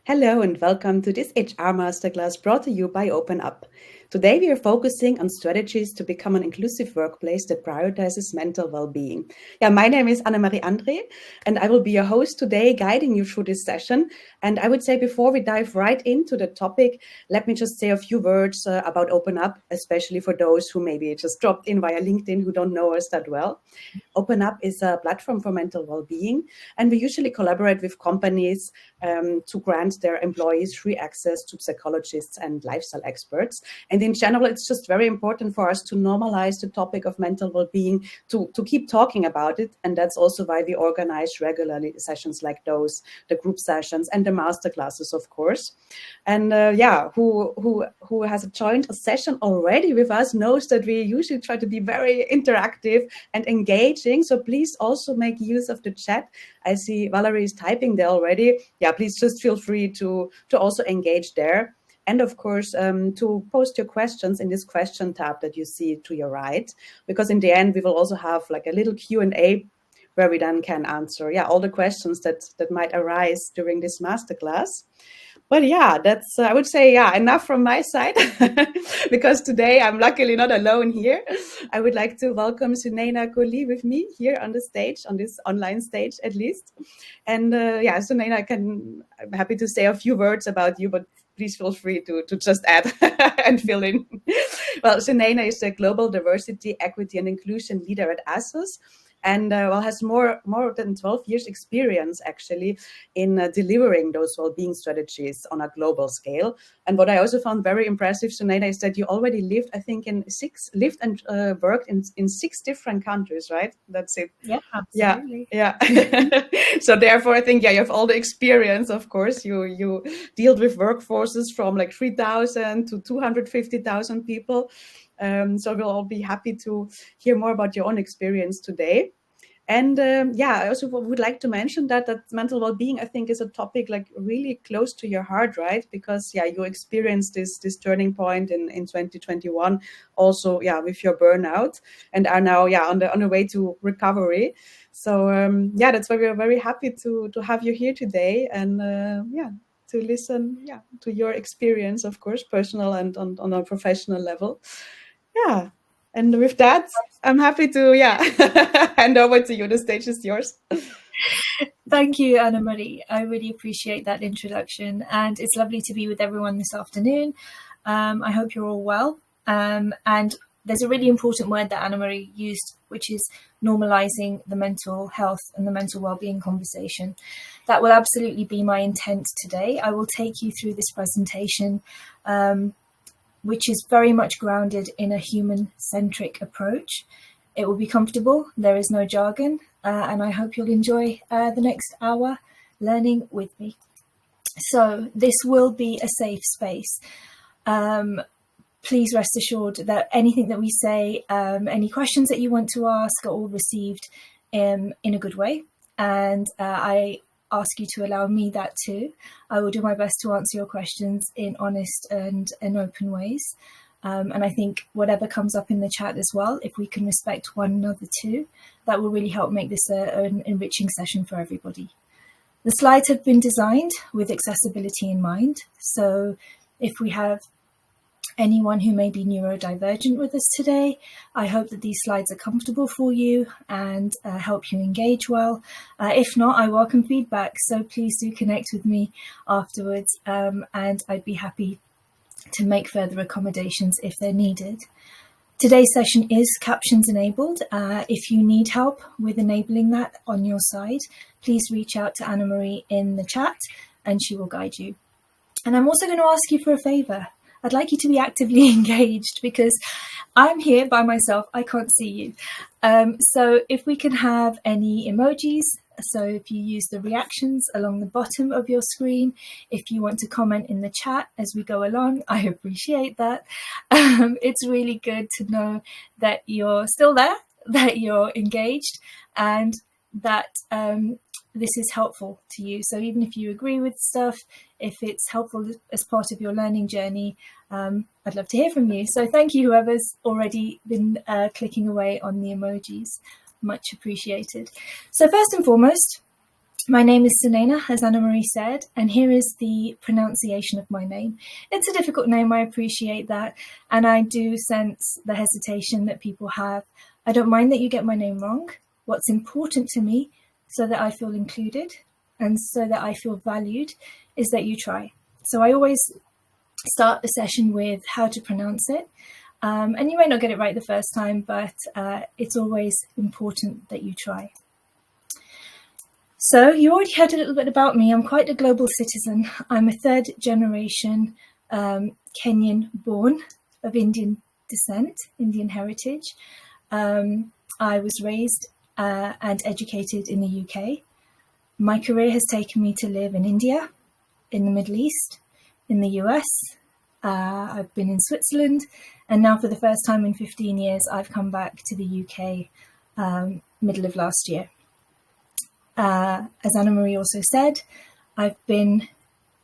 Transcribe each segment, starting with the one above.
Hello and welcome to this HR Masterclass brought to you by OpenUp. Today we are focusing on strategies to become an inclusive workplace that prioritizes mental well-being. Yeah, my name is Annemarie André and I will be your host today, guiding you through this session. And I would say before we dive right into the topic, let me just say a few words about OpenUp, especially for those who maybe just dropped in via LinkedIn who don't know us that well. OpenUp is a platform for mental well-being, and we usually collaborate with companies to grant their employees free access to psychologists and lifestyle experts. And in general, it's just very important for us to normalize the topic of mental well-being, to keep talking about it. And that's also why we organize regularly sessions like those, the group sessions and the master classes, of course. And who has joined a session already with us knows that we usually try to be very interactive and engaging. So please also make use of the chat. I see Valerie is typing there already. Yeah, please just feel free to also engage there. And of course, to post your questions in this question tab that you see to your right, because in the end, we will also have like a little Q&A where we then can answer all the questions that might arise during this masterclass. But yeah, that's, I would say, enough from my side, because today I'm luckily not alone here. I would like to welcome Sunaina Kohli with me here on the stage, on this online stage at least. And Sunaina, I'm happy to say a few words about you, but please feel free to just add and fill in. Well, Sunaina is a global diversity, equity, and inclusion leader at ASUS. And has more than 12 years experience actually in delivering those well-being strategies on a global scale. And what I also found very impressive, Sunaina, is that you already lived and worked in 6 different countries, right? That's it. Yeah, absolutely. Yeah. So therefore, I think, you have all the experience, of course. You deal with workforces from like 3,000 to 250,000 people. So we'll all be happy to hear more about your own experience today. And I also would like to mention that mental well-being, I think, is a topic like really close to your heart, right? Because you experienced this turning point in 2021, also with your burnout, and are now on the way to recovery. So that's why we are very happy to have you here today, and to listen to your experience, of course, personal and on a professional level. Yeah. And with that, I'm happy to hand over to you. The stage is yours. Thank you, Annemarie. I really appreciate that introduction, and it's lovely to be with everyone this afternoon. I hope you're all well. And there's a really important word that Annemarie used, which is normalizing the mental health and the mental well-being conversation. That will absolutely be my intent today. I will take you through this presentation, which is very much grounded in a human-centric approach. It will be comfortable, there is no jargon, and I hope you'll enjoy the next hour learning with me. So this will be a safe space. Please rest assured that anything that we say, any questions that you want to ask are all received in a good way. And I ask you to allow me that too. I will do my best to answer your questions in honest and open ways. And I think whatever comes up in the chat as well, if we can respect one another too, that will really help make this an enriching session for everybody. The slides have been designed with accessibility in mind. So if we have anyone who may be neurodivergent with us today, I hope that these slides are comfortable for you and help you engage well. If not, I welcome feedback, so please do connect with me afterwards, and I'd be happy to make further accommodations if they're needed. Today's session is captions enabled. If you need help with enabling that on your side, please reach out to Annemarie in the chat and she will guide you. And I'm also going to ask you for a favour. I'd like you to be actively engaged because I'm here by myself. I can't see you. So if we can have any emojis, so if you use the reactions along the bottom of your screen, if you want to comment in the chat as we go along, I appreciate that. It's really good to know that you're still there, that you're engaged, and that this is helpful to you. So even if you agree with stuff, if it's helpful as part of your learning journey, I'd love to hear from you. So thank you, whoever's already been clicking away on the emojis. Much appreciated. So first and foremost, My name is Sunaina, as Anna-Marie said, and here is the pronunciation of my name. It's a difficult name, I appreciate that, and I do sense the hesitation that people have. I don't mind that you get my name wrong. What's important to me, so that I feel included and so that I feel valued, is that you try. So I always start the session with how to pronounce it. And you may not get it right the first time, but it's always important that you try. So you already heard a little bit about me. I'm quite a global citizen. I'm a third generation Kenyan born of Indian descent, Indian heritage. I was raised and educated in the UK. My career has taken me to live in India, in the Middle East, in the US. I've been in Switzerland, and now for the first time in 15 years, I've come back to the UK middle of last year. As Anna-Marie also said, I've been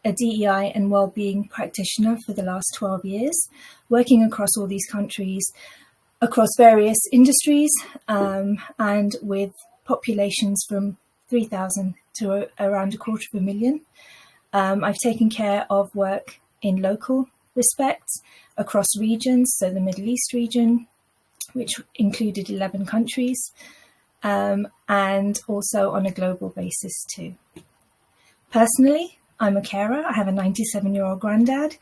a DEI and wellbeing practitioner for the last 12 years, working across all these countries, across various industries, and with populations from 3,000 to around 250,000. I've taken care of work in local respects across regions, so the Middle East region, which included 11 countries, and also on a global basis too. Personally, I'm a carer. I have a 97-year-old granddad,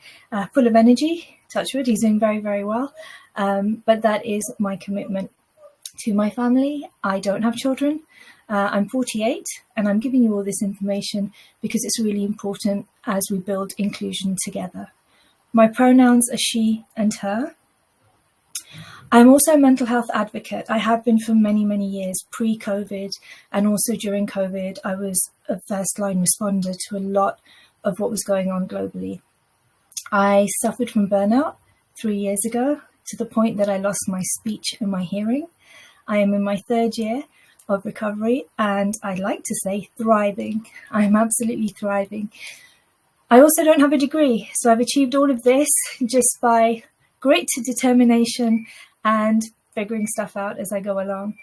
full of energy, touch wood, he's doing very, very well. But that is my commitment to my family. I don't have children. I'm 48, and I'm giving you all this information because it's really important as we build inclusion together. My pronouns are she and her. I'm also a mental health advocate. I have been for many, many years, pre-COVID, and also during COVID. I was a first-line responder to a lot of what was going on globally. I suffered from burnout 3 years ago, to the point that I lost my speech and my hearing. I am in my third year of recovery, and I'd like to say thriving. I'm absolutely thriving. I also don't have a degree, so I've achieved all of this just by grit, determination, and figuring stuff out as I go along.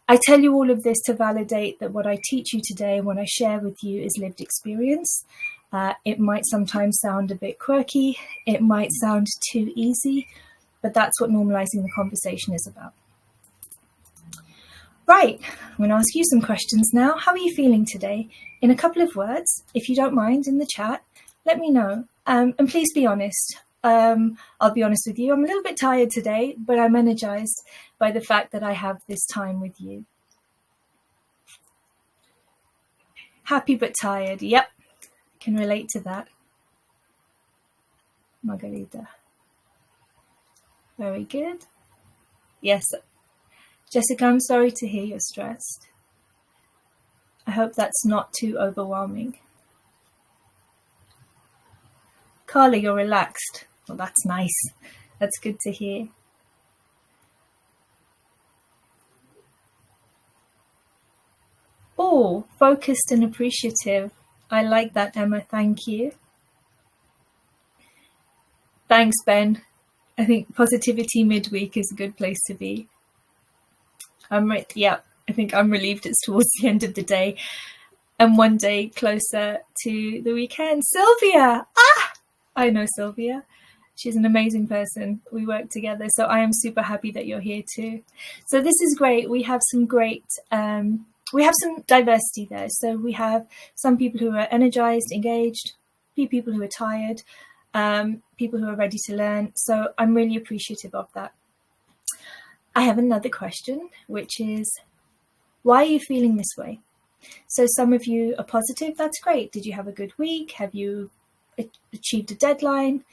I tell you all of this to validate that what I teach you today and what I share with you is lived experience. It might sometimes sound a bit quirky, it might sound too easy, but that's what normalizing the conversation is about. Right, I'm going to ask you some questions now. How are you feeling today? In a couple of words, if you don't mind, in the chat, let me know. And please be honest. I'll be honest with you, I'm a little bit tired today, but I'm energized by the fact that I have this time with you. Happy but tired. Yep, can relate to that. Margarita. Very good. Yes. Jessica, I'm sorry to hear you're stressed. I hope that's not too overwhelming. Carla, you're relaxed. Well, that's nice. That's good to hear. Oh, focused and appreciative. I like that, Emma. Thank you. Thanks, Ben. I think positivity midweek is a good place to be. Yeah, I think I'm relieved it's towards the end of the day and one day closer to the weekend. Sylvia! I know Sylvia. She's an amazing person. We work together. So I am super happy that you're here too. So this is great. We have some great, we have some diversity there. So we have some people who are energized, engaged, few people who are tired, people who are ready to learn. So I'm really appreciative of that. I have another question, which is, why are you feeling this way? So some of you are positive. That's great. Did you have a good week? Have you achieved a deadline?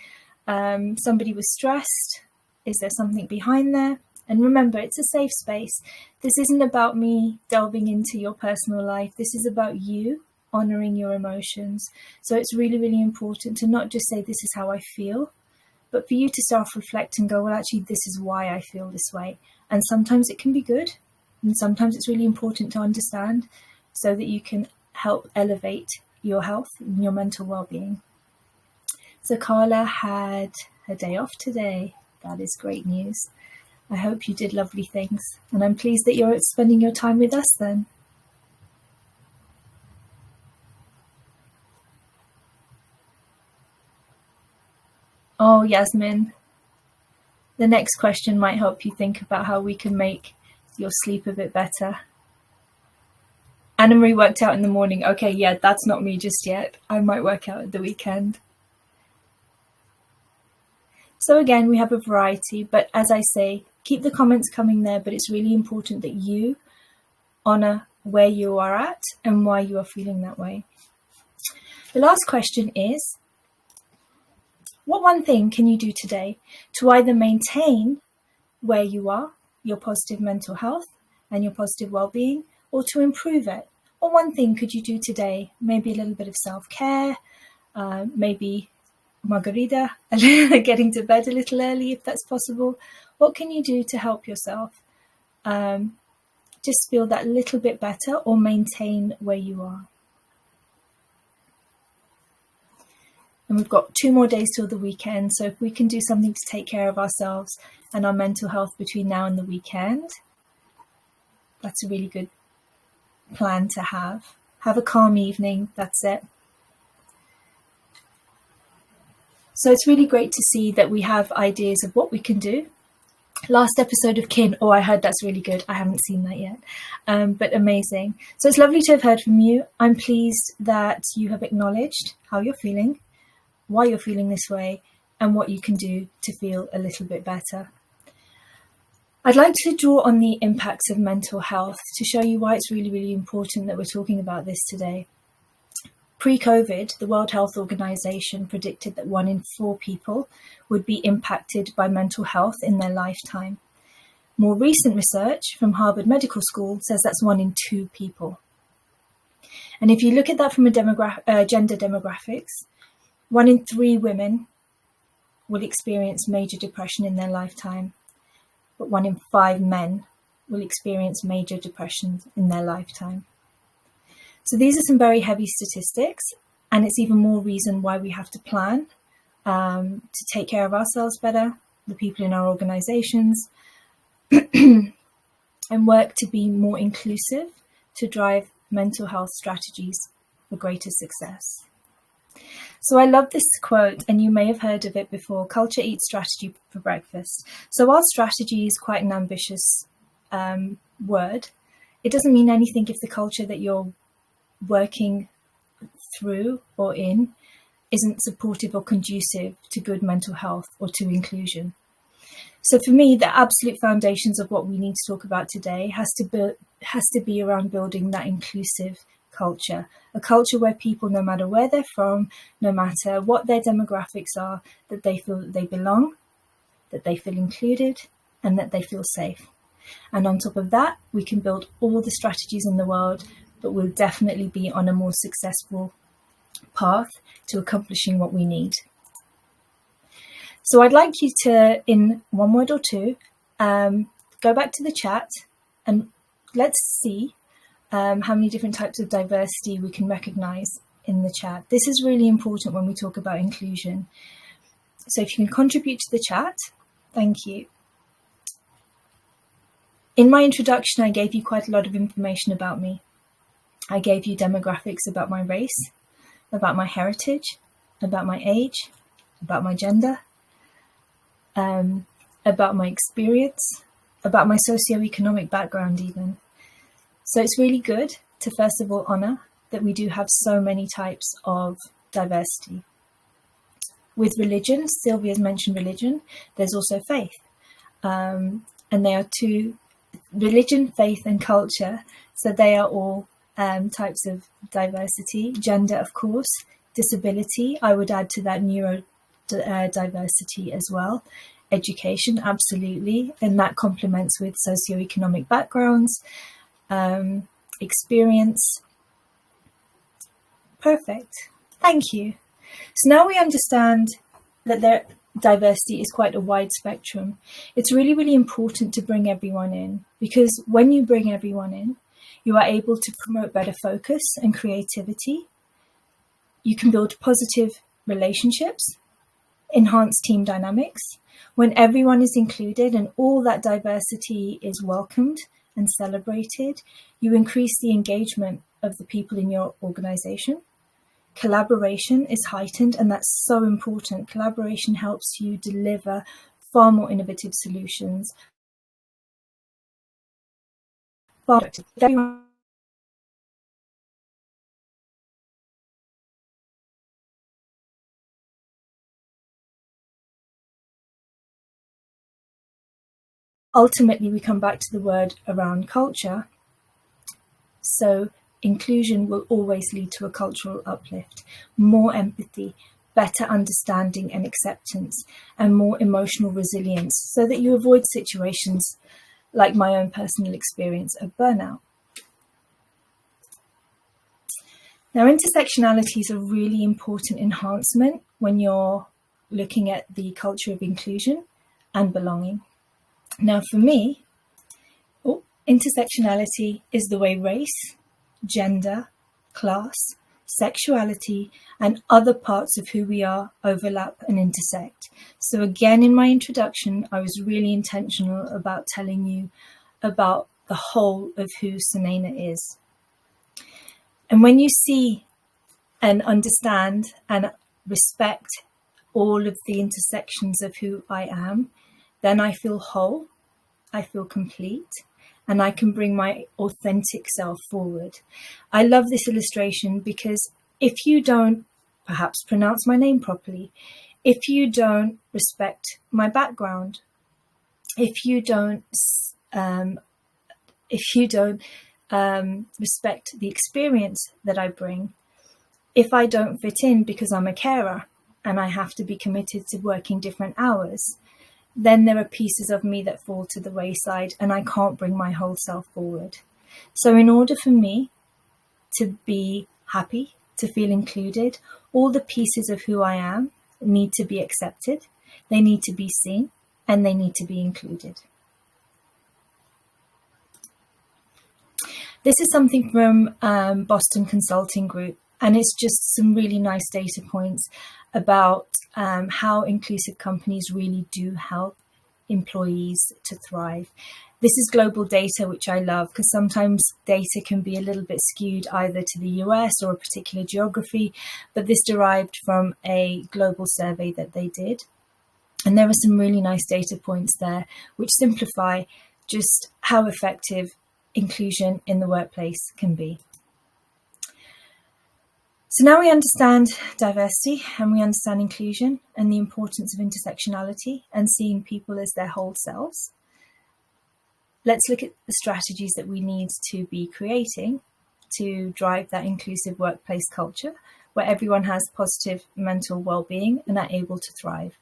Somebody was stressed. Is there something behind there? And remember, it's a safe space. This isn't about me delving into your personal life. This is about you honoring your emotions. So it's really, really important to not just say, this is how I feel, but for you to self-reflect and go, well, actually, this is why I feel this way. And sometimes it can be good. And sometimes it's really important to understand so that you can help elevate your health and your mental well-being. So Carla had her day off today. That is great news. I hope you did lovely things. And I'm pleased that you're spending your time with us then. Oh, Yasmin, the next question might help you think about how we can make your sleep a bit better. Anna-Marie worked out in the morning. Okay, yeah, that's not me just yet. I might work out at the weekend. So again, we have a variety, but as I say, keep the comments coming there, but it's really important that you honor where you are at and why you are feeling that way. The last question is, what one thing can you do today to either maintain where you are, your positive mental health and your positive well-being, or to improve it? What one thing could you do today? Maybe a little bit of self-care, maybe margarita, getting to bed a little early if that's possible. What can you do to help yourself just feel that little bit better or maintain where you are? And we've got 2 more days till the weekend, so if we can do something to take care of ourselves and our mental health between now and the weekend, that's a really good plan to have. Have a calm evening, that's it. So it's really great to see that we have ideas of what we can do. Last episode of Kin, oh, I heard that's really good. I haven't seen that yet, but amazing. So it's lovely to have heard from you. I'm pleased that you have acknowledged how you're feeling, why you're feeling this way, and what you can do to feel a little bit better. I'd like to draw on the impacts of mental health to show you why it's really, really important that we're talking about this today. Pre-COVID, the World Health Organization predicted that 1 in 4 people would be impacted by mental health in their lifetime. More recent research from Harvard Medical School says that's 1 in 2 people. And if you look at that from a gender demographics, 1 in 3 women will experience major depression in their lifetime, but 1 in 5 men will experience major depression in their lifetime. So these are some very heavy statistics, and it's even more reason why we have to plan to take care of ourselves better, the people in our organizations, and work to be more inclusive to drive mental health strategies for greater success. So I love this quote, and you may have heard of it before: culture eats strategy for breakfast. So while strategy is quite an ambitious word, it doesn't mean anything if the culture that you're working through or in isn't supportive or conducive to good mental health or to inclusion. So for me, the absolute foundations of what we need to talk about today has to be around building that inclusive culture, a culture where people, no matter where they're from, no matter what their demographics are, that they feel that they belong, that they feel included, and that they feel safe. And on top of that, we can build all the strategies in the world, but we'll definitely be on a more successful path to accomplishing what we need. So I'd like you to, in 1 word or 2, go back to the chat and let's see how many different types of diversity we can recognize in the chat. This is really important when we talk about inclusion. So if you can contribute to the chat, thank you. In my introduction, I gave you quite a lot of information about me. I gave you demographics about my race, about my heritage, about my age, about my gender, about my experience, about my socioeconomic background even. So it's really good to first of all honor that we do have so many types of diversity. With religion, Sylvia's mentioned religion, there's also faith. And they are 2, religion, faith and culture. So they are all types of diversity. Gender, of course, disability, I would add to that neurodiversity as well. Education, absolutely, and that complements with socioeconomic backgrounds, experience. Perfect, thank you. So now we understand that diversity is quite a wide spectrum. It's really, really important to bring everyone in, because when you bring everyone in, you are able to promote better focus and creativity. You can build positive relationships, enhance team dynamics. When everyone is included and all that diversity is welcomed and celebrated, you increase the engagement of the people in your organization. collaboration is heightened, and that's so important. Collaboration helps you deliver far more innovative solutions. Ultimately, we come back to the word around culture. So inclusion will always lead to a cultural uplift, more empathy, better understanding and acceptance, and more emotional resilience, so that you avoid situations like my own personal experience of burnout. Now, intersectionality is a really important enhancement when you're looking at the culture of inclusion and belonging. Now, for me, intersectionality is the way race, gender, class, sexuality, and other parts of who we are overlap and intersect. So again, in my introduction, I was really intentional about telling you about the whole of who Sunaina is. And when you see and understand and respect all of the intersections of who I am, then I feel whole, I feel complete, and I can bring my authentic self forward. I love this illustration because if you don't perhaps pronounce my name properly, if you don't respect my background, if you don't respect the experience that I bring, if I don't fit in because I'm a carer and I have to be committed to working different hours, then there are pieces of me that fall to the wayside and I can't bring my whole self forward. So in order for me to be happy, to feel included, all the pieces of who I am need to be accepted, they need to be seen, and they need to be included. This is something from Boston Consulting Group, and it's just some really nice data points about how inclusive companies really do help employees to thrive. This is global data, which I love, because sometimes data can be a little bit skewed either to the US or a particular geography, but this derived from a global survey that they did. And there are some really nice data points there, which simplify just how effective inclusion in the workplace can be. So now we understand diversity and we understand inclusion and the importance of intersectionality and seeing people as their whole selves. Let's look at the strategies that we need to be creating to drive that inclusive workplace culture where everyone has positive mental well-being and are able to thrive.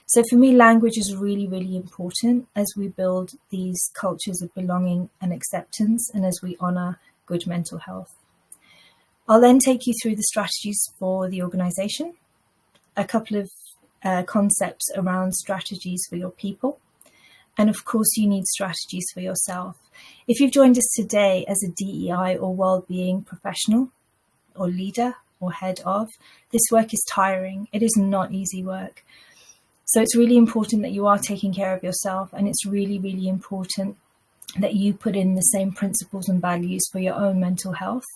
So for me, language is really, really important as we build these cultures of belonging and acceptance and as we honour good mental health. I'll then take you through the strategies for the organisation, a couple of concepts around strategies for your people, and of course you need strategies for yourself. If you've joined us today as a DEI or wellbeing professional or leader or head of, this work is tiring. It is not easy work. So it's really important that you are taking care of yourself, and it's really, really important that you put in the same principles and values for your own mental health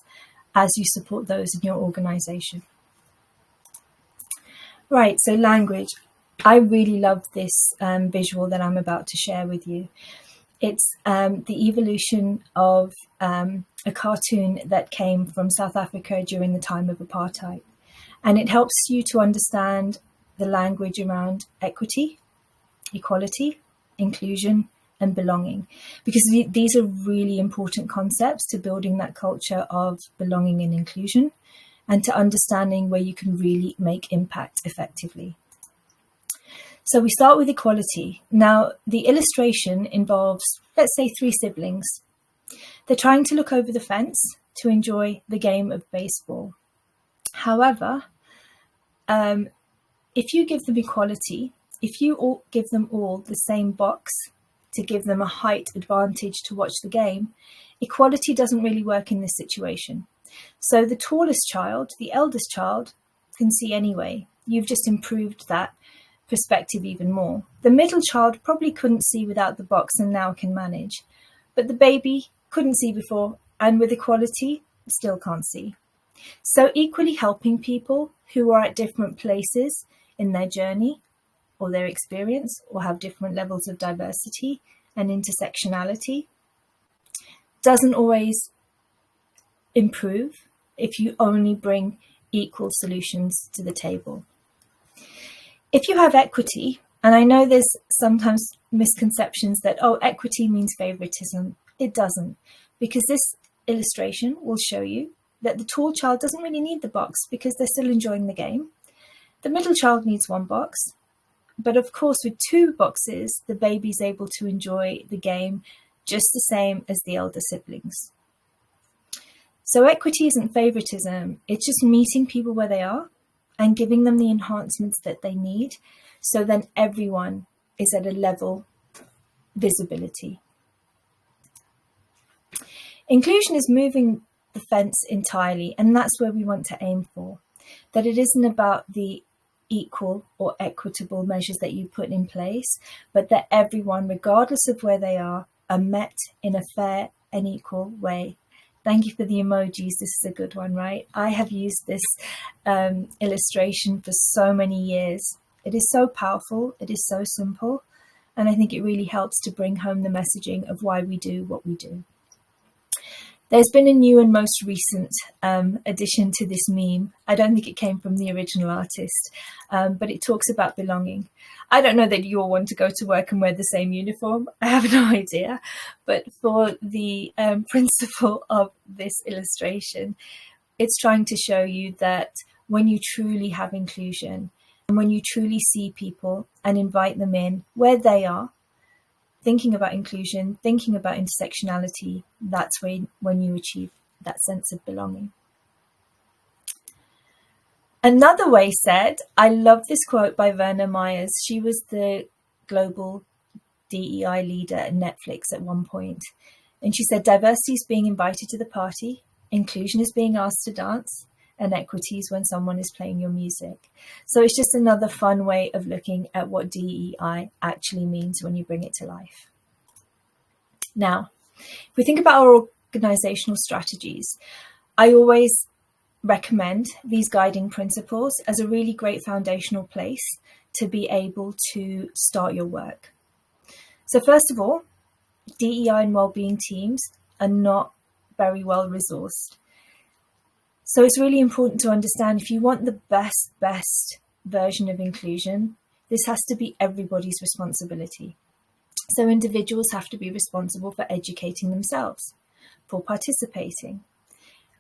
as you support those in your organisation. Right, so language. I really love this visual that I'm about to share with you. It's the evolution of a cartoon that came from South Africa during the time of apartheid. And it helps you to understand the language around equity, equality, inclusion, and belonging, because these are really important concepts to building that culture of belonging and inclusion and to understanding where you can really make impact effectively. So we start with equality. Now, the illustration involves, let's say, 3 siblings. They're trying to look over the fence to enjoy the game of baseball. However, if you give them equality, if you give them all the same box to give them a height advantage to watch the game, equality doesn't really work in this situation. So the tallest child, the eldest child, can see anyway. You've just improved that perspective even more. The middle child probably couldn't see without the box and now can manage. But the baby couldn't see before, and with equality, still can't see. So equally helping people who are at different places in their journey or their experience or have different levels of diversity and intersectionality doesn't always improve if you only bring equal solutions to the table. If you have equity, and I know there's sometimes misconceptions that, oh, equity means favoritism. It doesn't, because this illustration will show you that the tall child doesn't really need the box because they're still enjoying the game. The middle child needs one box, but of course with 2 boxes, the baby's able to enjoy the game just the same as the elder siblings. So equity isn't favoritism, it's just meeting people where they are and giving them the enhancements that they need, so then everyone is at a level visibility. Inclusion is moving the fence entirely, and that's where we want to aim for. That it isn't about the equal or equitable measures that you put in place, but that everyone, regardless of where they are met in a fair and equal way. Thank you for the emojis. This is a good one, right? I have used this illustration for so many years. It is so powerful. It is so simple. And I think it really helps to bring home the messaging of why we do what we do. There's been a new and most recent addition to this meme. I don't think it came from the original artist, but it talks about belonging. I don't know that you all want to go to work and wear the same uniform. I have no idea. But for the principle of this illustration, it's trying to show you that when you truly have inclusion and when you truly see people and invite them in where they are, thinking about inclusion, thinking about intersectionality, that's when you achieve that sense of belonging. Another way said, I love this quote by Verna Myers. She was the global DEI leader at Netflix at one point. And she said, diversity is being invited to the party, inclusion is being asked to dance, and equity is when someone is playing your music. So it's just another fun way of looking at what DEI actually means when you bring it to life. Now, if we think about our organizational strategies, I always recommend these guiding principles as a really great foundational place to be able to start your work. So first of all, DEI and wellbeing teams are not very well resourced. So it's really important to understand if you want the best version of inclusion, this has to be everybody's responsibility. So individuals have to be responsible for educating themselves, for participating.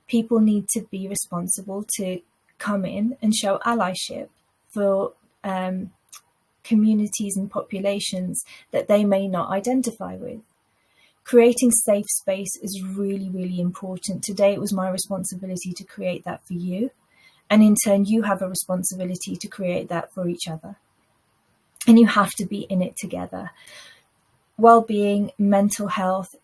People need to be responsible to come in and show allyship for communities and populations that they may not identify with. Creating safe space is really, really important. Today, it was my responsibility to create that for you. And in turn, you have a responsibility to create that for each other. And you have to be in it together. Well-being, mental health,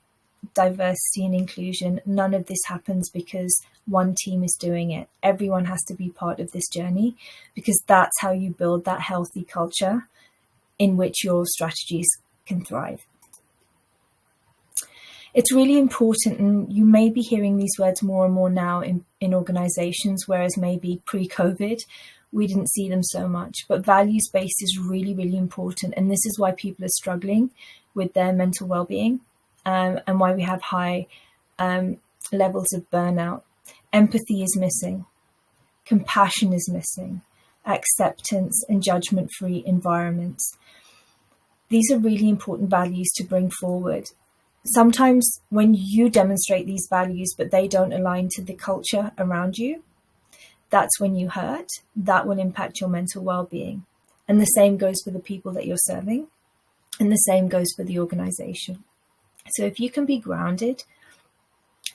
diversity and inclusion, none of this happens because one team is doing it. Everyone has to be part of this journey because that's how you build that healthy culture in which your strategies can thrive. It's really important, and you may be hearing these words more and more now in organizations, whereas maybe pre-COVID, we didn't see them so much. But values-based is really, really important. And this is why people are struggling with their mental well-being and why we have high levels of burnout. Empathy is missing. Compassion is missing. Acceptance and judgment-free environments. These are really important values to bring forward. Sometimes when you demonstrate these values, but they don't align to the culture around you, that's when you hurt. That will impact your mental well-being. And the same goes for the people that you're serving. And the same goes for the organization. So if you can be grounded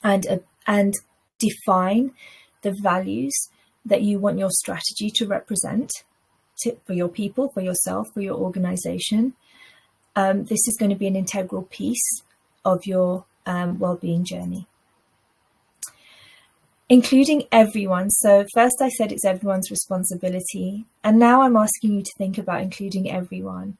and define the values that you want your strategy to represent for your people, for yourself, for your organization, this is going to be an integral piece of your well-being journey. Including everyone. So first I said it's everyone's responsibility. And now I'm asking you to think about including everyone.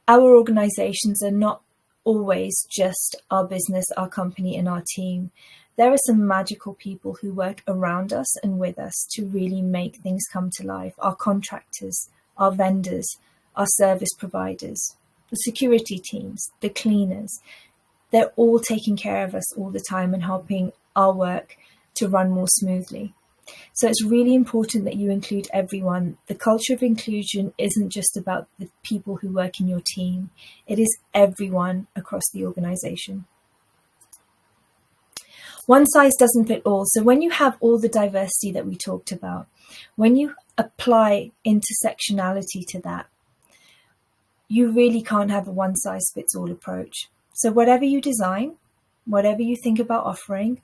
Our organizations are not always just our business, our company, and our team. There are some magical people who work around us and with us to really make things come to life. Our contractors, our vendors, our service providers, the security teams, the cleaners, they're all taking care of us all the time and helping our work to run more smoothly. So it's really important that you include everyone. The culture of inclusion isn't just about the people who work in your team. It is everyone across the organization. One size doesn't fit all. So when you have all the diversity that we talked about, when you apply intersectionality to that, you really can't have a one size fits all approach. So whatever you design, whatever you think about offering,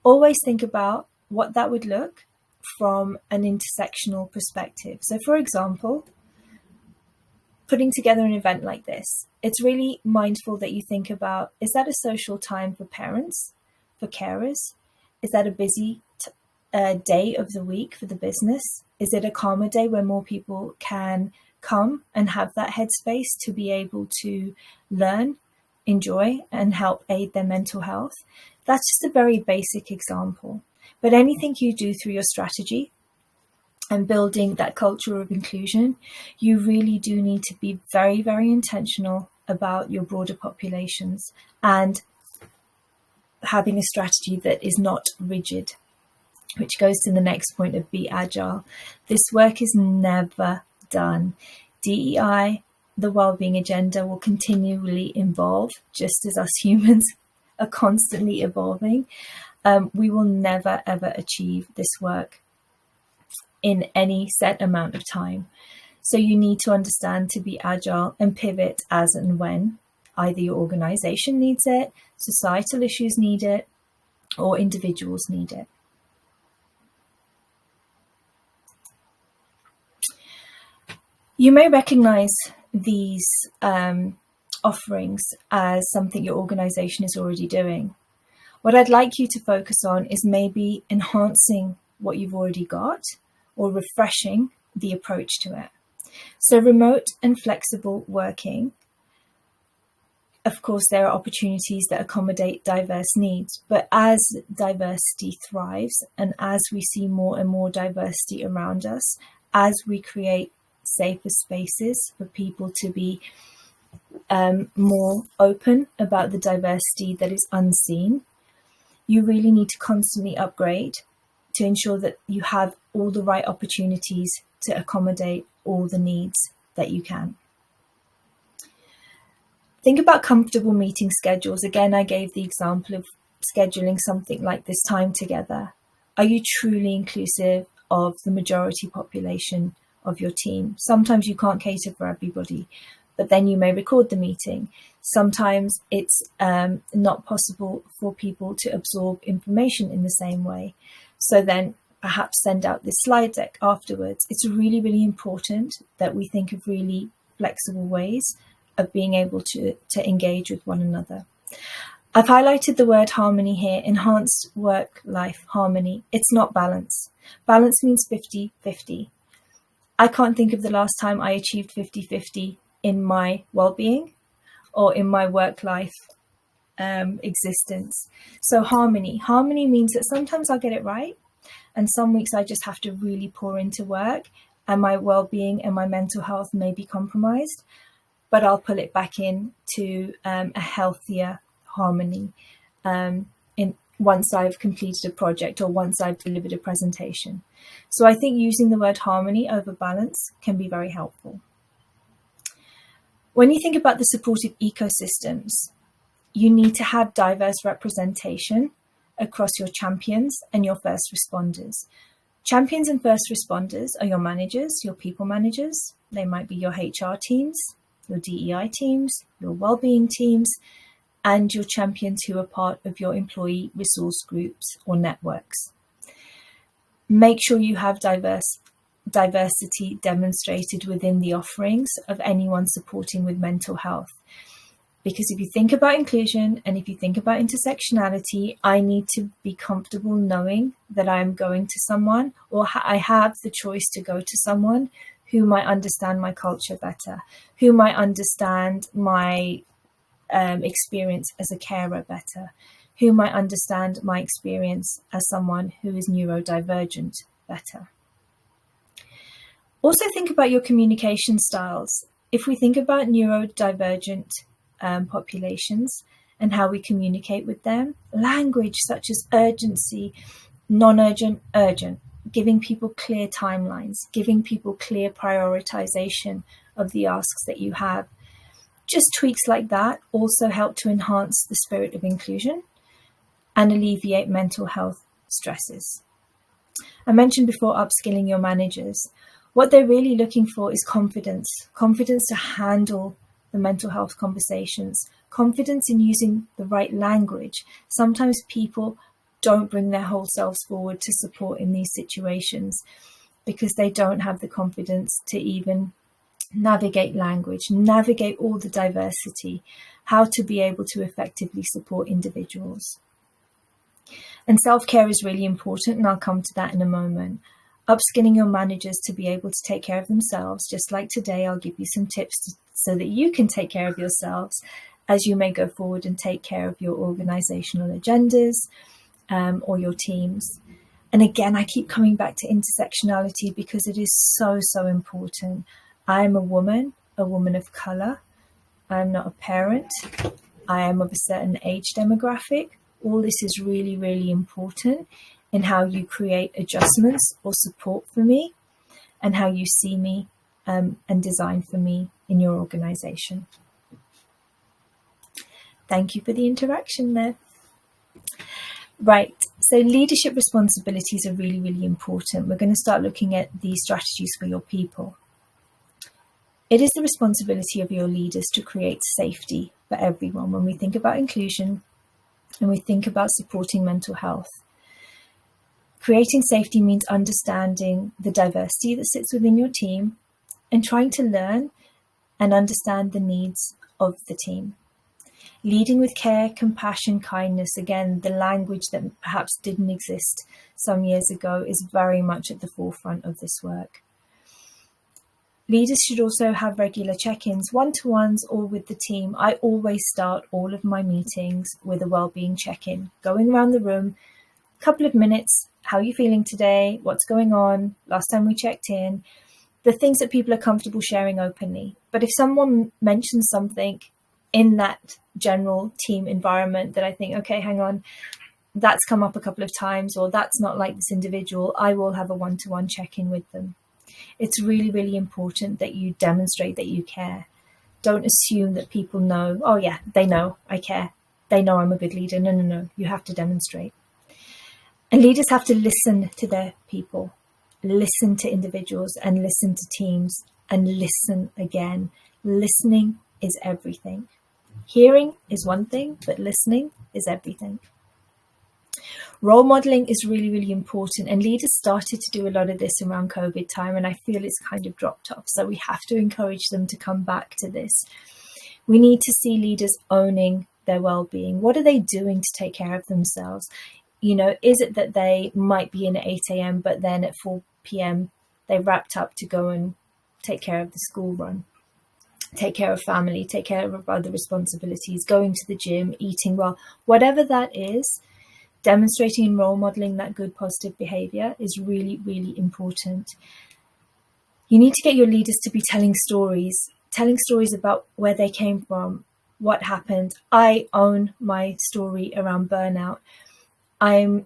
always think about what that would look from an intersectional perspective. So for example, putting together an event like this, it's really mindful that you think about, is that a social time for parents, for carers? Is that a busy day of the week for the business? Is it a calmer day where more people can come and have that headspace to be able to learn, enjoy, and help aid their mental health? That's just a very basic example. But anything you do through your strategy and building that culture of inclusion, you really do need to be very, very intentional about your broader populations and having a strategy that is not rigid, which goes to the next point of be agile. This work is never done. DEI, the wellbeing agenda, will continually evolve, just as us humans are constantly evolving. We will never, ever achieve this work in any set amount of time. So you need to understand to be agile and pivot as and when either your organization needs it, societal issues need it, or individuals need it. You may recognize these offerings as something your organization is already doing. What I'd like you to focus on is maybe enhancing what you've already got or refreshing the approach to it. So remote and flexible working, of course, there are opportunities that accommodate diverse needs, but as diversity thrives and as we see more and more diversity around us, as we create safer spaces for people to be more open about the diversity that is unseen, you really need to constantly upgrade to ensure that you have all the right opportunities to accommodate all the needs that you can. Think about comfortable meeting schedules. Again, I gave the example of scheduling something like this time together. Are you truly inclusive of the majority population of your team? Sometimes you can't cater for everybody, but then you may record the meeting. Sometimes it's not possible for people to absorb information in the same way. So then perhaps send out this slide deck afterwards. It's really, really important that we think of really flexible ways of being able to engage with one another. I've highlighted the word harmony here, enhanced work-life harmony. It's not balance. Balance means 50-50. I can't think of the last time I achieved 50-50 in my well-being or in my work-life existence. So harmony means that sometimes I'll get it right, and some weeks I just have to really pour into work and my well-being and my mental health may be compromised, but I'll pull it back in to a healthier harmony once I've completed a project or once I've delivered a presentation. So I think using the word harmony over balance can be very helpful. When you think about the supportive ecosystems, you need to have diverse representation across your champions and your first responders. Champions and first responders are your managers, your people managers. They might be your HR teams, your DEI teams, your wellbeing teams, and your champions who are part of your employee resource groups or networks. Make sure you have diversity demonstrated within the offerings of anyone supporting with mental health. Because if you think about inclusion and if you think about intersectionality, I need to be comfortable knowing that I'm going to someone, or I have the choice to go to someone who might understand my culture better, who might understand my experience as a carer better, who might understand my experience as someone who is neurodivergent better. Also think about your communication styles. If we think about neurodivergent populations and how we communicate with them, language such as urgency, non-urgent, urgent, giving people clear timelines, giving people clear prioritization of the asks that you have. Just tweaks like that also help to enhance the spirit of inclusion and alleviate mental health stresses. I mentioned before upskilling your managers. What they're really looking for is confidence to handle the mental health conversations, confidence in using the right language. Sometimes people don't bring their whole selves forward to support in these situations because they don't have the confidence to even navigate language, navigate all the diversity, how to be able to effectively support individuals. And self-care is really important, and I'll come to that in a moment. Upskilling your managers to be able to take care of themselves. Just like today, I'll give you some tips so that you can take care of yourselves as you may go forward and take care of your organizational agendas or your teams. And again, I keep coming back to intersectionality because it is so, so important. I am a woman of color. I'm not a parent. I am of a certain age demographic. All this is really, really important in how you create adjustments or support for me and how you see me and design for me in your organization. Thank you for the interaction there. Right, so leadership responsibilities are really, really important. We're going to start looking at these strategies for your people. It is the responsibility of your leaders to create safety for everyone when we think about inclusion and we think about supporting mental health. Creating safety means understanding the diversity that sits within your team and trying to learn and understand the needs of the team. Leading with care, compassion, kindness, again, the language that perhaps didn't exist some years ago is very much at the forefront of this work. Leaders should also have regular check-ins, one-to-ones or with the team. I always start all of my meetings with a well-being check-in, going around the room, a couple of minutes, how are you feeling today, what's going on, last time we checked in, the things that people are comfortable sharing openly. But if someone mentions something in that general team environment that I think, okay, hang on, that's come up a couple of times, or that's not like this individual, I will have a one-to-one check-in with them. It's really, really important that you demonstrate that you care. Don't assume that people know, oh yeah, they know I care. They know I'm a good leader. No. You have to demonstrate. And leaders have to listen to their people, listen to individuals and listen to teams and listen again. Listening is everything. Hearing is one thing, but listening is everything. Role modeling is really, really important, and leaders started to do a lot of this around COVID time, and I feel it's kind of dropped off. So we have to encourage them to come back to this. We need to see leaders owning their well-being. What are they doing to take care of themselves? You know, is it that they might be in at 8 a.m., but then at 4 p.m. they wrapped up to go and take care of the school run, take care of family, take care of other responsibilities, going to the gym, eating well, whatever that is. Demonstrating and role modeling that good positive behavior is really, really important. You need to get your leaders to be telling stories about where they came from, what happened. I own my story around burnout. I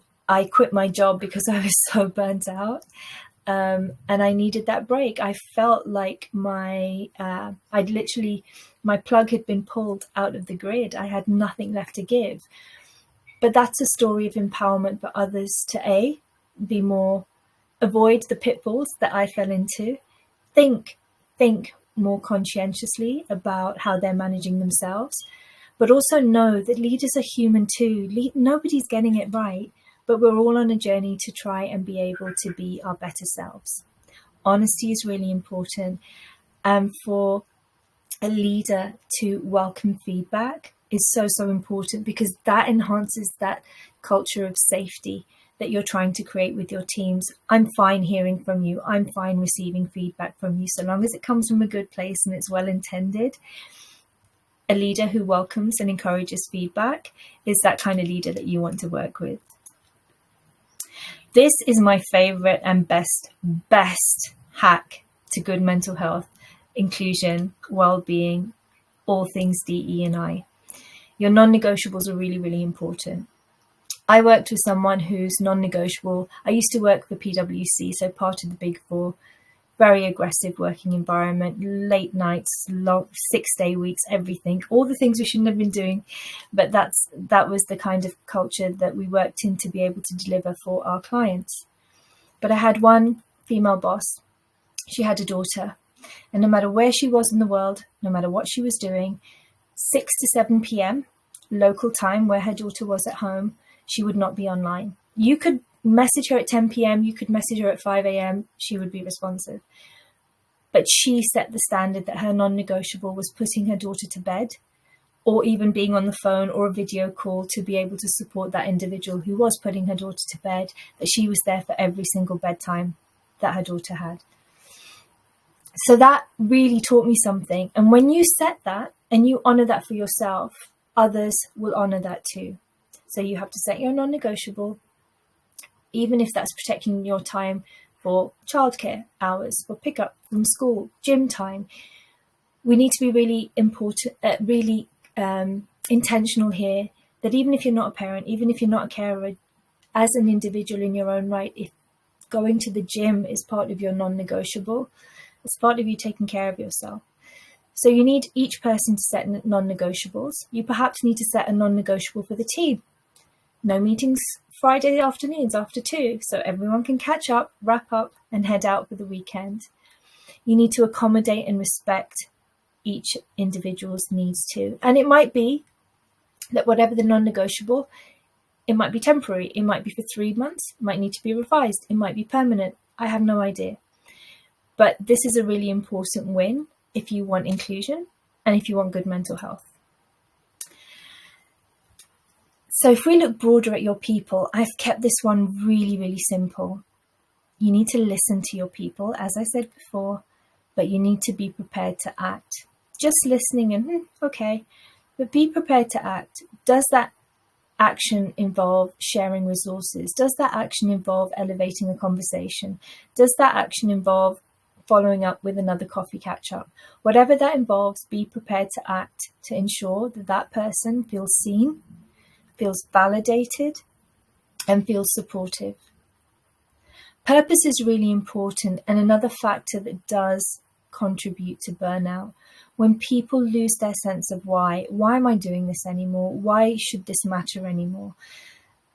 quit my job because I was so burnt out, and I needed that break. I felt like my plug had been pulled out of the grid. I had nothing left to give. But that's a story of empowerment for others to avoid the pitfalls that I fell into, think more conscientiously about how they're managing themselves, but also know that leaders are human too. Nobody's getting it right, but we're all on a journey to try and be able to be our better selves. Honesty is really important, and for a leader to welcome feedback is so, so important, because that enhances that culture of safety that you're trying to create with your teams. I'm fine hearing from you. I'm fine receiving feedback from you, so long as it comes from a good place and it's well intended. A leader who welcomes and encourages feedback is that kind of leader that you want to work with. This is my favorite and best hack to good mental health, inclusion, well-being, all things DE&I. Your non-negotiables are really, really important. I worked with someone who's non-negotiable. I used to work for PwC, so part of the Big Four, very aggressive working environment, late nights, long 6-day weeks, everything, all the things we shouldn't have been doing. But that was the kind of culture that we worked in to be able to deliver for our clients. But I had one female boss. She had a daughter, and no matter where she was in the world, no matter what she was doing, 6 to 7 p.m. local time where her daughter was at home, she would not be online. You could message her at 10 p.m., you could message her at 5 a.m., she would be responsive. But she set the standard that her non-negotiable was putting her daughter to bed, or even being on the phone or a video call to be able to support that individual who was putting her daughter to bed, that she was there for every single bedtime that her daughter had. So that really taught me something. And when you set that and you honor that for yourself, others will honor that too. So you have to set your non-negotiable, even if that's protecting your time for childcare hours, for pickup from school, gym time. We need to be really intentional here, that even if you're not a parent, even if you're not a carer, as an individual in your own right, if going to the gym is part of your non-negotiable, it's part of you taking care of yourself. So you need each person to set non-negotiables. You perhaps need to set a non-negotiable for the team. No meetings Friday afternoons after 2, so everyone can catch up, wrap up, and head out for the weekend. You need to accommodate and respect each individual's needs too. And it might be that whatever the non-negotiable, it might be temporary, it might be for 3 months, it might need to be revised, it might be permanent. I have no idea. But this is a really important win if you want inclusion and if you want good mental health. So if we look broader at your people, I've kept this one really, really simple. You need to listen to your people, as I said before, but you need to be prepared to act. Just listening and, okay, but be prepared to act. Does that action involve sharing resources? Does that action involve elevating a conversation? Does that action involve following up with another coffee catch-up? Whatever that involves, be prepared to act to ensure that that person feels seen, feels validated, and feels supportive. Purpose is really important, and another factor that does contribute to burnout. When people lose their sense of why am I doing this anymore? Why should this matter anymore?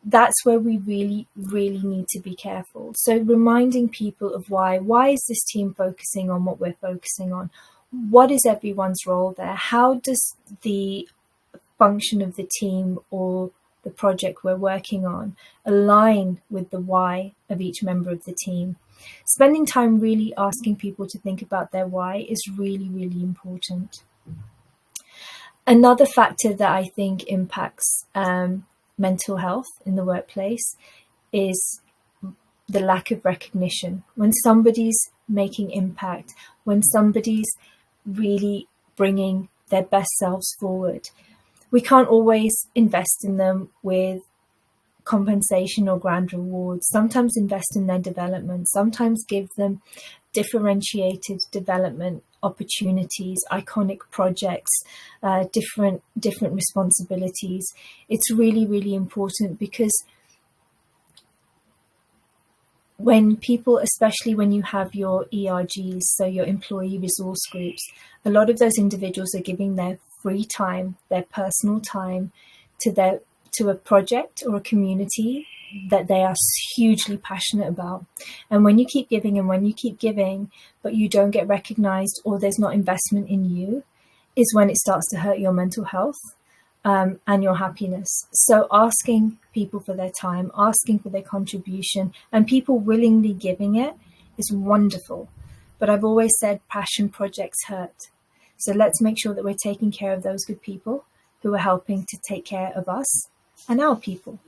That's where we really, really need to be careful. So reminding people of why is this team focusing on what we're focusing on? What is everyone's role there? How does the function of the team or the project we're working on align with the why of each member of the team? Spending time really asking people to think about their why is really, really important. Another factor that I think impacts mental health in the workplace is the lack of recognition. When somebody's making impact, when somebody's really bringing their best selves forward, we can't always invest in them with compensation or grand rewards. Sometimes invest in their development, sometimes give them differentiated development opportunities, iconic projects, different responsibilities. It's really, really important, because when people, especially when you have your ERGs, so your employee resource groups, a lot of those individuals are giving their free time, their personal time to a project or a community that they are hugely passionate about. And when you keep giving and when you keep giving, but you don't get recognized or there's not investment in you, is when it starts to hurt your mental health and your happiness. So asking people for their time, asking for their contribution, and people willingly giving it is wonderful. But I've always said passion projects hurt. So let's make sure that we're taking care of those good people who are helping to take care of us and our people.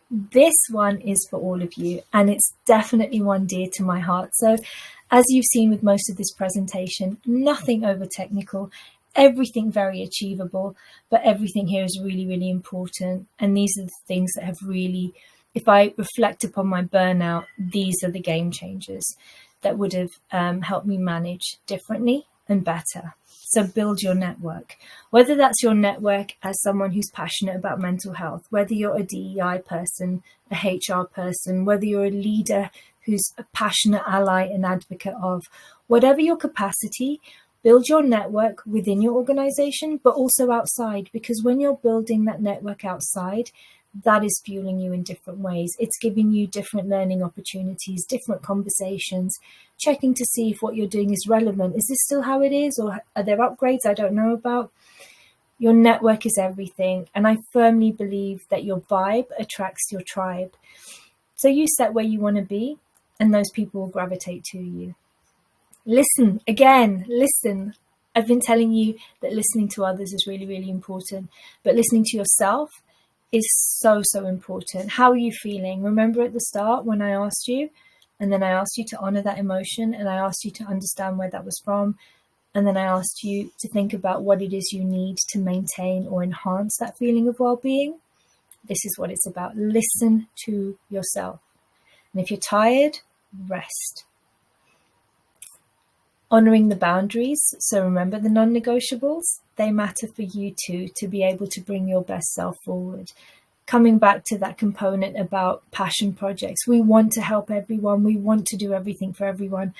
This one is for all of you, and it's definitely one dear to my heart. So as you've seen with most of this presentation, nothing over technical, everything very achievable, but everything here is really, really important. And these are the things that have really, if I reflect upon my burnout, these are the game changers that would have helped me manage differently and better. So build your network, whether that's your network as someone who's passionate about mental health, whether you're a DEI person, a HR person, whether you're a leader who's a passionate ally and advocate of, whatever your capacity, build your network within your organization, but also outside, because when you're building that network outside, that is fueling you in different ways. It's giving you different learning opportunities, different conversations, checking to see if what you're doing is relevant. Is this still how it is? Or are there upgrades I don't know about? Your network is everything. And I firmly believe that your vibe attracts your tribe. So you set where you want to be, and those people will gravitate to you. Listen, again, listen. I've been telling you that listening to others is really, really important, but listening to yourself is so, so important. How are you feeling? Remember at the start when I asked you, and then I asked you to honor that emotion, and I asked you to understand where that was from, and then I asked you to think about what it is you need to maintain or enhance that feeling of well-being. This is what it's about. Listen to yourself. And if you're tired, rest. Honoring the boundaries. So remember the non-negotiables, they matter for you too, to be able to bring your best self forward. Coming back to that component about passion projects, we want to help everyone. We want to do everything for everyone,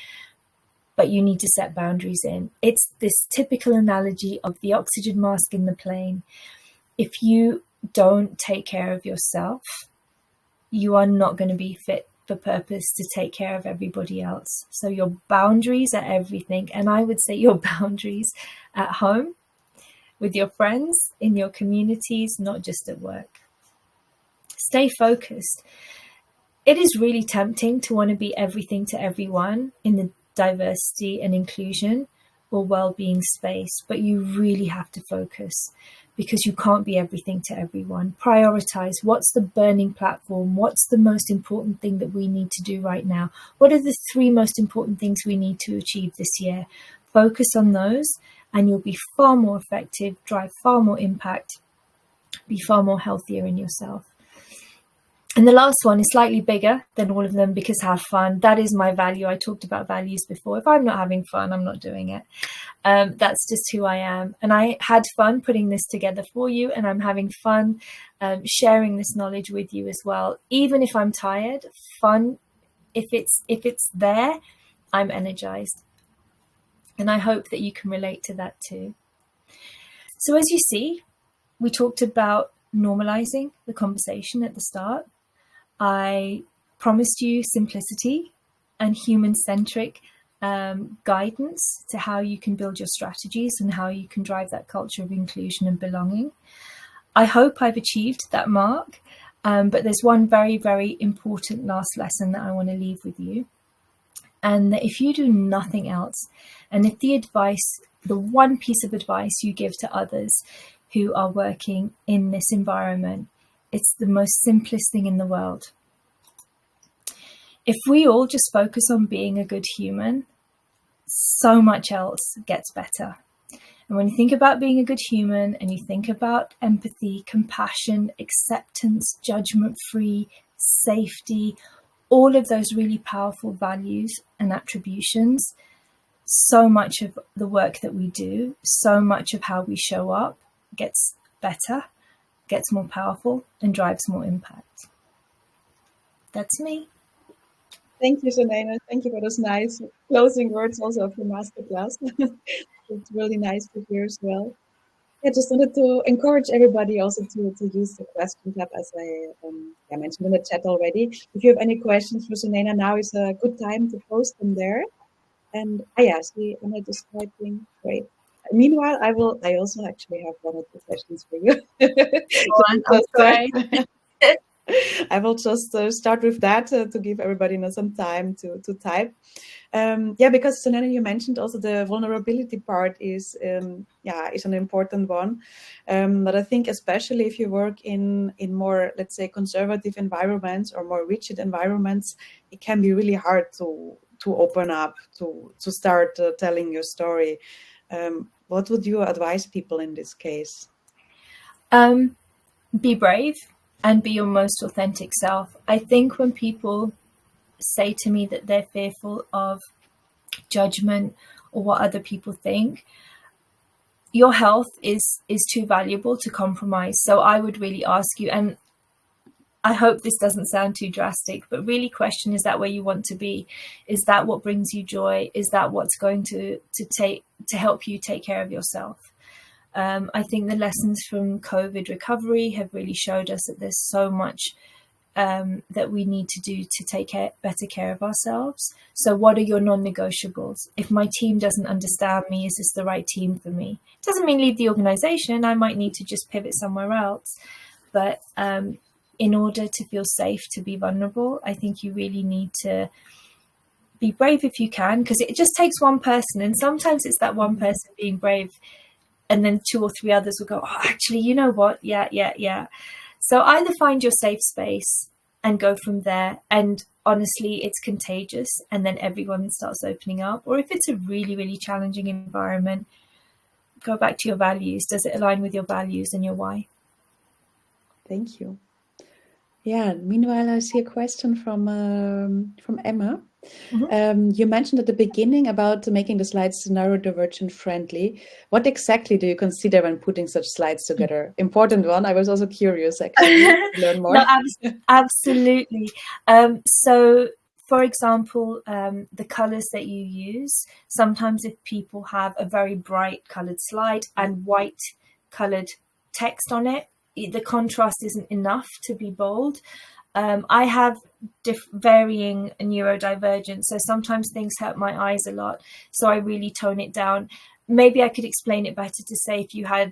but you need to set boundaries in. It's this typical analogy of the oxygen mask in the plane. If you don't take care of yourself, you are not going to be fit for purpose to take care of everybody else. So your boundaries are everything. And I would say your boundaries at home, with your friends, in your communities, not just at work. Stay focused. It is really tempting to want to be everything to everyone in the diversity and inclusion or well-being space, but you really have to focus, because you can't be everything to everyone. Prioritize. What's the burning platform? What's the most important thing that we need to do right now? What are the 3 most important things we need to achieve this year? Focus on those, and you'll be far more effective, drive far more impact, be far more healthier in yourself. And the last one is slightly bigger than all of them, because have fun. That is my value. I talked about values before. If I'm not having fun, I'm not doing it. That's just who I am. And I had fun putting this together for you, and I'm having fun sharing this knowledge with you as well. Even if I'm tired, fun, if it's there, I'm energized. And I hope that you can relate to that too. So as you see, we talked about normalizing the conversation at the start. I promised you simplicity and human-centric guidance to how you can build your strategies and how you can drive that culture of inclusion and belonging. I hope I've achieved that mark, but there's one very, very important last lesson that I want to leave with you. And that if you do nothing else, and if the one piece of advice you give to others who are working in this environment, it's the most simplest thing in the world. If we all just focus on being a good human, so much else gets better. And when you think about being a good human, and you think about empathy, compassion, acceptance, judgment-free, safety, all of those really powerful values and attributions, so much of the work that we do, so much of how we show up gets better, gets more powerful, and drives more impact. That's me. Thank you, Sunaina. Thank you for those nice closing words also of your masterclass. It's really nice to hear as well. I just wanted to encourage everybody also to use the question tab, as I mentioned in the chat already. If you have any questions for Sunaina, now is a good time to post them there. And see, Anna just typing. Great. Meanwhile, I also actually have 1 or 2 questions for you. I will just start with that to give everybody some time to type. Because Sunaina, you mentioned also the vulnerability part is an important one. But I think especially if you work in more, let's say, conservative environments or more rigid environments, it can be really hard to open up, to start telling your story. What would you advise people in this case? Be brave and be your most authentic self. I think when people say to me that they're fearful of judgment or what other people think, your health is too valuable to compromise. So I would really ask you, and I hope this doesn't sound too drastic, but really question, is that where you want to be? Is that what brings you joy? Is that what's going to help you take care of yourself? I think the lessons from COVID recovery have really showed us that there's so much that we need to do to take better care of ourselves. So what are your non-negotiables? If my team doesn't understand me, is this the right team for me? It doesn't mean leave the organization. I might need to just pivot somewhere else. But in order to feel safe to be vulnerable, I think you really need to be brave if you can, because it just takes one person. And sometimes it's that one person being brave, and then 2 or 3 others will go, oh, actually, you know what? Yeah. So either find your safe space and go from there. And honestly, it's contagious. And then everyone starts opening up. Or if it's a really, really challenging environment, go back to your values. Does it align with your values and your why? Thank you. Yeah, meanwhile, I see a question from Emma. Mm-hmm. You mentioned at the beginning about making the slides neurodivergent friendly. What exactly do you consider when putting such slides together? Important one. I was also curious, actually, to learn more. No, absolutely. So, for example, the colors that you use, sometimes if people have a very bright colored slide and white colored text on it, the contrast isn't enough to be bold. I have varying neurodivergence, so sometimes things hurt my eyes a lot, so I really tone it down. Maybe I could explain it better to say, if you had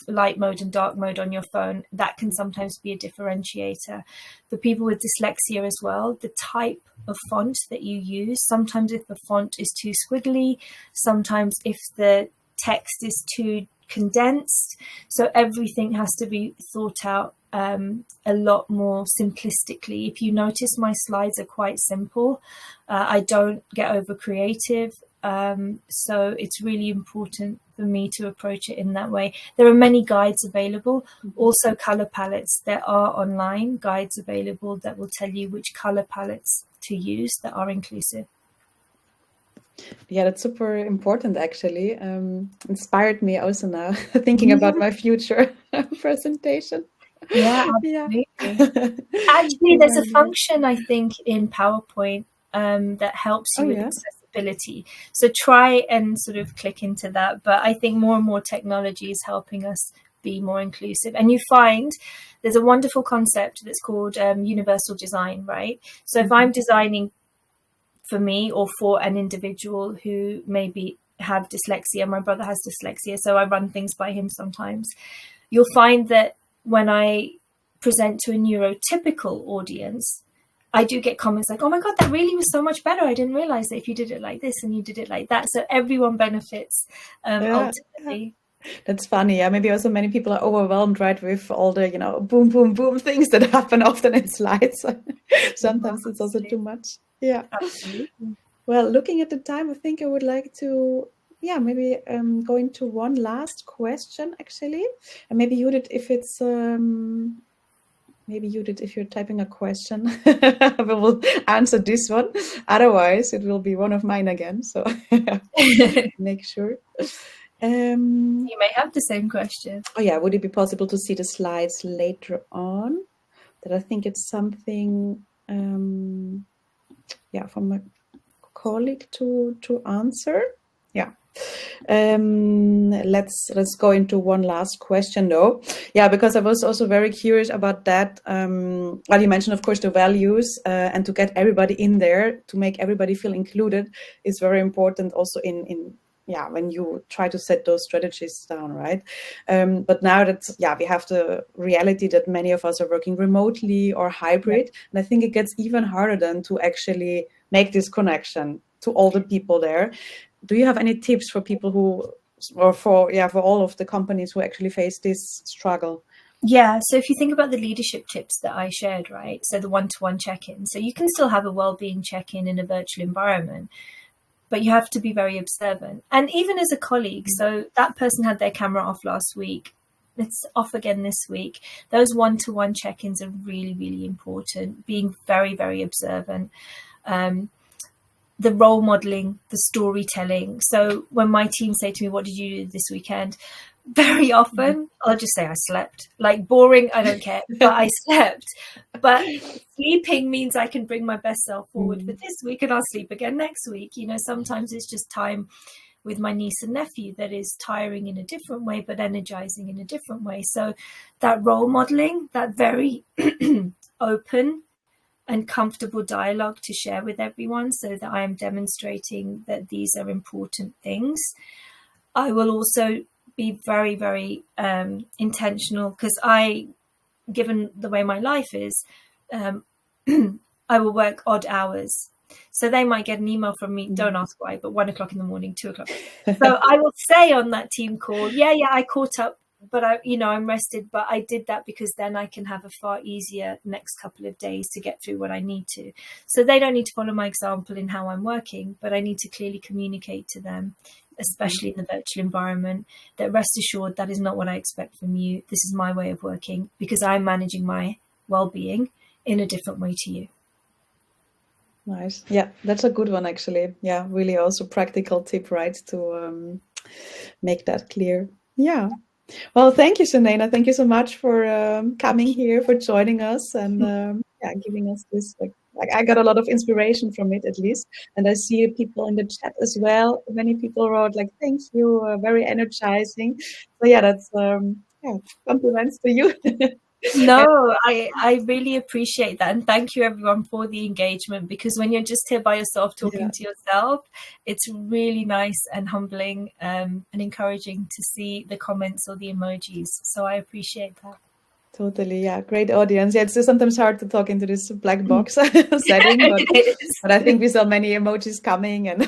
light mode and dark mode on your phone, that can sometimes be a differentiator. For people with dyslexia as well, the type of font that you use, sometimes if the font is too squiggly, sometimes if the text is too condensed, so everything has to be thought out a lot more simplistically. If you notice, my slides are quite simple. I don't get over creative, so it's really important for me to approach it in that way. There are many guides available, also color palettes. There are online guides available that will tell you which color palettes to use that are inclusive. Yeah, that's super important, actually. Inspired me also now thinking about my future presentation. Yeah, absolutely. Actually, there's a function, I think, in PowerPoint that helps you with accessibility. So try and sort of click into that. But I think more and more technology is helping us be more inclusive. And you find there's a wonderful concept that's called universal design, right? So if I'm designing for me or for an individual who maybe have dyslexia, my brother has dyslexia, so I run things by him sometimes, you'll find that when I present to a neurotypical audience, I do get comments like, oh my God, that really was so much better. I didn't realize that if you did it like this and you did it like that. So everyone benefits ultimately. That's funny. Yeah, maybe also many people are overwhelmed, right, with all the, boom, boom, boom things that happen often in slides. Sometimes it's also too much. Yeah. Absolutely. Well, looking at the time, I think I would like to, maybe go into one last question, actually. And maybe Judith, if it's, if you're typing a question, we will answer this one. Otherwise, it will be one of mine again. So make sure. You may have the same question. Oh yeah, would it be possible to see the slides later on? That I think it's something, from a colleague to answer. Yeah. Let's go into one last question though. Yeah, because I was also very curious about that. Well, you mentioned, of course, the values and to get everybody in there, to make everybody feel included is very important also in when you try to set those strategies down, right? But now that, we have the reality that many of us are working remotely or hybrid, and I think it gets even harder then to actually make this connection to all the people there. Do you have any tips for people who, or for all of the companies who actually face this struggle? Yeah, so if you think about the leadership tips that I shared, right? So the one-to-one check-in. So you can still have a well-being check-in in a virtual environment. but you have to be very observant. And even as a colleague, so that person had their camera off last week, it's off again this week. Those one-to-one check-ins are really, really important, being very, very observant. The role modeling, the storytelling. So when my team say to me, what did you do this weekend? Very often I'll just say I slept. Like, boring, I don't care, but I slept. But sleeping means I can bring my best self forward for this week, and I'll sleep again next week. You know, sometimes it's just time with my niece and nephew that is tiring in a different way, but energizing in a different way. So that role modeling, that very open and comfortable dialogue to share with everyone, so that I am demonstrating that these are important things. I will also be very, very intentional, because given the way my life is, I will work odd hours. So they might get an email from me, don't ask why, but 1 o'clock in the morning, 2 o'clock. So I will say on that team call, yeah, I caught up, but I'm rested, but I did that because then I can have a far easier next couple of days to get through what I need to. So they don't need to follow my example in how I'm working, but I need to clearly communicate to them, especially in the virtual environment, that rest assured, that is not what I expect from you. This is my way of working, because I'm managing my well-being in a different way to you. Nice. Yeah, that's a good one, actually. Yeah, really also practical tip, right, to make that clear. Yeah. Well, thank you, Sunaina. Thank you so much for coming here, for joining us, and giving us this. Like, I got a lot of inspiration from it, at least. And I see people in the chat as well. Many people wrote like, "Thank you, very energizing." So yeah, that's compliments to you. No, I really appreciate that. And thank you everyone for the engagement, because when you're just here by yourself talking to yourself, it's really nice and humbling and encouraging to see the comments or the emojis. So I appreciate that. Totally, yeah, great audience. Yeah, it's just sometimes hard to talk into this black box setting, but I think we saw many emojis coming and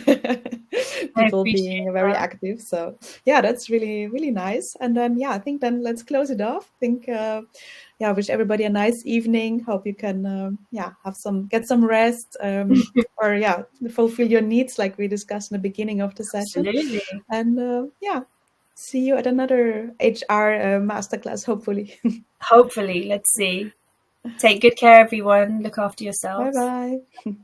people being very active. So yeah, that's really, really nice. And then I think then let's close it off. I think wish everybody a nice evening. Hope you can get some rest or fulfill your needs like we discussed in the beginning of the session. Absolutely. And see you at another HR masterclass, hopefully. Hopefully, let's see. Take good care, everyone. Look after yourselves. Bye-bye.